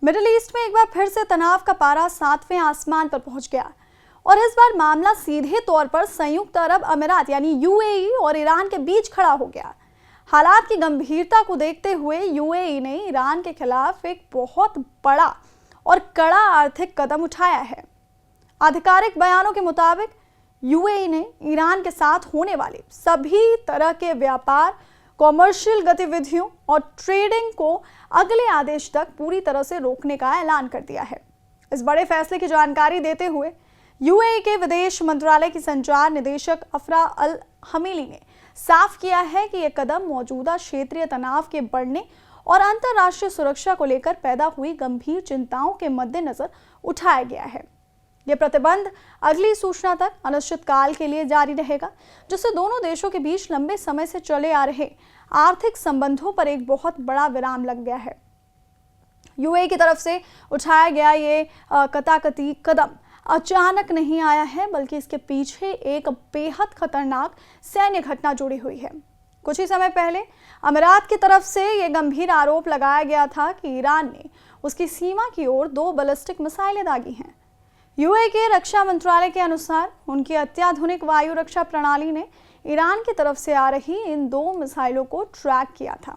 Middle east में एक बार फिर से तनाव का पारा 7वें आसमान पर पहुंच गया और इस बार मामला सीधे तौर पर संयुक्त अरब अमीरात यानी यूएई और ईरान के बीच खड़ा हो गया। हालात की गंभीरता को देखते हुए यूएई ने ईरान के खिलाफ एक बहुत बड़ा और कड़ा आर्थिक कदम उठाया है। आधिकारिक बयानों के मुताबिक यूएई ने ईरान के साथ होने वाले सभी तरह के व्यापार, कॉमर्शियल गतिविधियों और ट्रेडिंग को अगले आदेश तक पूरी तरह से रोकने का ऐलान कर दिया है। इस बड़े फैसले की जानकारी देते हुए यूएई के विदेश मंत्रालय की संचार निदेशक अफरा अल हमीली ने साफ किया है कि यह कदम मौजूदा क्षेत्रीय तनाव के बढ़ने और अंतर्राष्ट्रीय सुरक्षा को लेकर पैदा हुई गंभीर चिंताओं के मद्देनजर उठाया गया है। यह प्रतिबंध अगली सूचना तक अनिश्चितकाल के लिए जारी रहेगा, जिससे दोनों देशों के बीच लंबे समय से चले आ रहे आर्थिक संबंधों पर एक बहुत बड़ा विराम लग गया है। यूएई की तरफ से उठाया गया ये कताकती कदम अचानक नहीं आया है, बल्कि इसके पीछे एक बेहद खतरनाक सैन्य घटना जुड़ी हुई है। कुछ ही समय पहले अमीरात की तरफ से यह गंभीर आरोप लगाया गया था कि ईरान ने उसकी सीमा की ओर 2 बैलिस्टिक मिसाइलें दागी हैं। यूएई के रक्षा मंत्रालय के अनुसार उनकी अत्याधुनिक वायु रक्षा प्रणाली ने ईरान की तरफ से आ रही इन 2 मिसाइलों को ट्रैक किया था।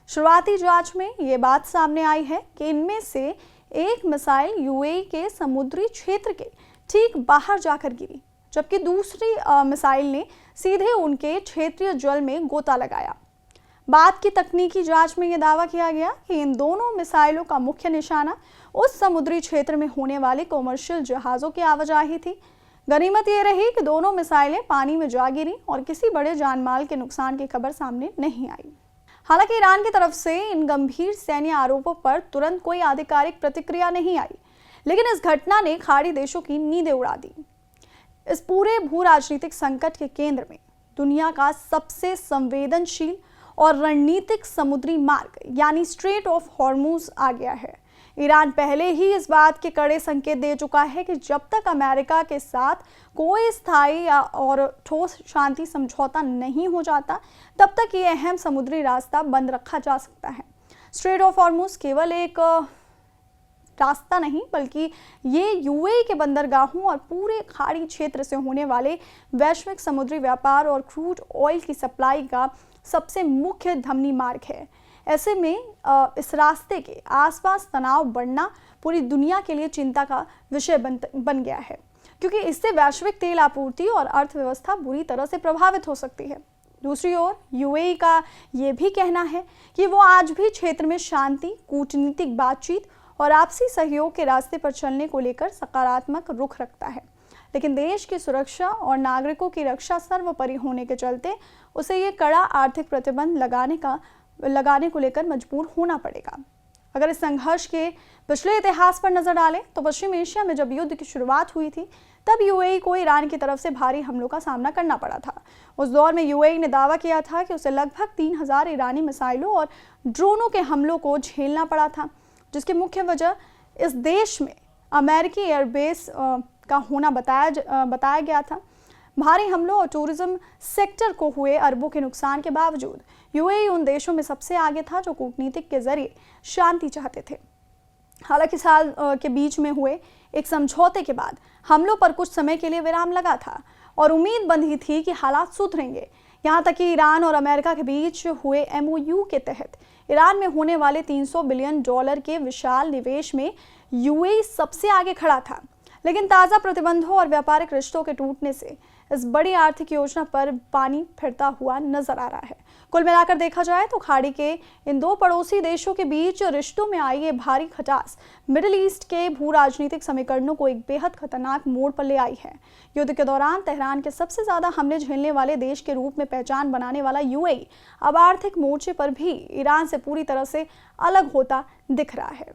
शुरुआती जांच में ये बात सामने आई है कि इनमें से एक मिसाइल यूएई के समुद्री क्षेत्र के ठीक बाहर जाकर गिरी, जबकि दूसरी मिसाइल ने सीधे उनके क्षेत्रीय जल में गोता लगाया। बाद की तकनीकी जांच में यह दावा किया गया कि इन दोनों मिसाइलों का मुख्य निशाना उस समुद्री क्षेत्र में होने वाले कॉमर्शियल जहाज़ों की आवाजाही थी। गनीमत यह रही कि दोनों मिसाइलें पानी में जा गिरी और किसी बड़े जानमाल के नुकसान की खबर सामने नहीं आई। हालांकि ईरान की तरफ से इन गंभीर सैन्य आरोपों पर तुरंत कोई आधिकारिक प्रतिक्रिया नहीं आई, लेकिन इस घटना ने खाड़ी देशों की नींदें उड़ा दी। इस पूरे भू राजनीतिक संकट के केंद्र में दुनिया का सबसे संवेदनशील और रणनीतिक समुद्री मार्ग यानी स्ट्रेट ऑफ हॉर्मुज आ गया है। ईरान पहले ही इस बात के कड़े संकेत दे चुका है कि जब तक अमेरिका के साथ कोई स्थायी और ठोस शांति समझौता नहीं हो जाता, तब तक ये अहम समुद्री रास्ता बंद रखा जा सकता है। स्ट्रेट ऑफ हॉर्मुज केवल एक रास्ता नहीं, बल्कि ये यूएई के बंदरगाहों और पूरे खाड़ी क्षेत्र से होने वाले वैश्विक समुद्री व्यापार और क्रूड ऑयल की सप्लाई का सबसे मुख्य धमनी मार्ग है। ऐसे में इस रास्ते के आसपास तनाव बढ़ना पूरी दुनिया के लिए चिंता का विषय बन गया है, क्योंकि इससे वैश्विक तेल आपूर्ति और अर्थव्यवस्था बुरी तरह से प्रभावित हो सकती है। दूसरी ओर यूएई का ये भी कहना है कि वो आज भी क्षेत्र में शांति, कूटनीतिक बातचीत और आपसी सहयोग के रास्ते पर चलने को लेकर सकारात्मक रुख रखता है, लेकिन देश की सुरक्षा और नागरिकों की रक्षा सर्वोपरि होने के चलते उसे ये कड़ा आर्थिक प्रतिबंध लगाने को लेकर मजबूर होना पड़ेगा। अगर इस संघर्ष के पिछले इतिहास पर नजर डालें तो पश्चिम एशिया में जब युद्ध की शुरुआत हुई थी, तब यूएई को ईरान की तरफ से भारी हमलों का सामना करना पड़ा था। उस दौर में यूएई ने दावा किया था कि उसे लगभग 3000 ईरानी मिसाइलों और ड्रोनों के हमलों को झेलना पड़ा था, जिसकी मुख्य वजह इस देश में अमेरिकी एयरबेस का होना बताया गया था। भारी हमलों और टूरिज्म सेक्टर को हुए अरबों के नुकसान के बावजूद यूएई उन देशों में सबसे आगे था जो कूटनीतिक के जरिए शांति चाहते थे। हालांकि साल के बीच में हुए एक समझौते के बाद हमलों पर कुछ समय के लिए विराम लगा था और उम्मीद बंधी थी कि हालात सुधरेंगे। यहाँ तक कि ईरान और अमेरिका के बीच हुए एमओयू के तहत ईरान में होने वाले $300 बिलियन के विशाल निवेश में यूएई सबसे आगे खड़ा था। लेकिन ताज़ा प्रतिबंधों और व्यापारिक रिश्तों के टूटने से इस बड़ी आर्थिक योजना पर पानी फिरता हुआ नजर आ रहा है। कुल मिलाकर देखा जाए तो खाड़ी के इन 2 पड़ोसी देशों के बीच रिश्तों में आई ये भारी खटास मिडिल ईस्ट के भू राजनीतिक समीकरणों को एक बेहद खतरनाक मोड़ पर ले आई है। युद्ध के दौरान तेहरान के सबसे ज्यादा हमले झेलने वाले देश के रूप में पहचान बनाने वाला यूएई अब आर्थिक मोर्चे पर भी ईरान से पूरी तरह से अलग होता दिख रहा है।